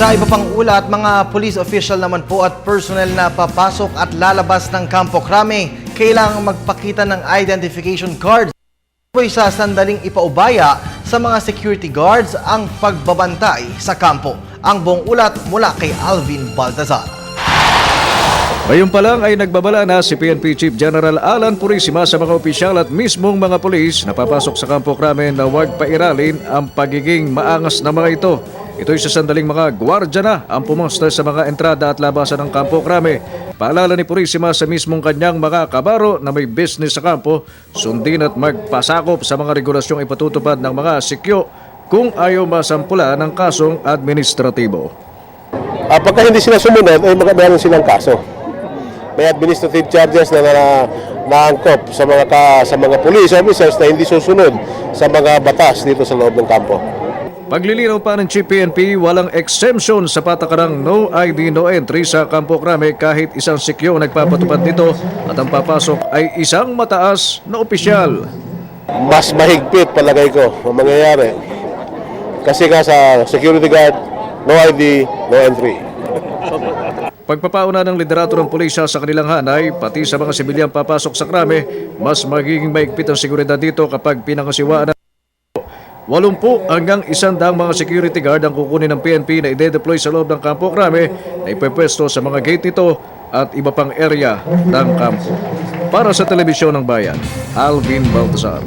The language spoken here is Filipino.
Sa iba pang ulat, mga police official naman po at personnel na papasok at lalabas ng Campo Crame kailangang magpakita ng identification cards. Po'y sa sandaling ipaubaya sa mga security guards ang pagbabantay sa kampo. Ang buong ulat mula kay Alvin Baltazar. Ngayon pa lang ay nagbabala na si PNP Chief General Alan Purisima sa mga opisyal at mismong mga pulis na papasok sa Campo Crame na huwag pairalin ang pagiging maangas na mga ito. Ito'y sa sandaling mga gwardya na ang pumusta sa mga entrada at labasan ng Campo Crame. Paalala ni Purisima sa mismong kanyang mga kabaro na may business sa kampo, sundin at magpasakop sa mga regulasyong ipatutupad ng mga sikyo kung ayaw masampula ng kasong administratibo. Pagka hindi sila sumunod, ay meron silang kaso. May administrative charges na naangkop sa mga police officers na hindi susunod sa mga batas dito sa loob ng kampo. Paglilinaw pa ng Chief PNP, walang exemption sa patakarang no ID, no entry sa Campo Crame kahit isang sikyo nagpapatupad nito at ang papasok ay isang mataas na opisyal. Mas mahigpit palagay ko ang mangyayari. Kasi nga sa security guard, no ID, no entry. Pagpapauna ng liderato ng pulisya sa kanilang hanay, pati sa mga sibilyang papasok sa Crame, mas magiging maigpit ang seguridad dito kapag pinangasiwaan na 80 hanggang 100 mga security guard ang kukunin ng PNP na ide-deploy sa loob ng Campo Crame na ipepwesto sa mga gate nito at iba pang area ng kampo. Para sa Telebisyon ng Bayan, Alvin Baltazar.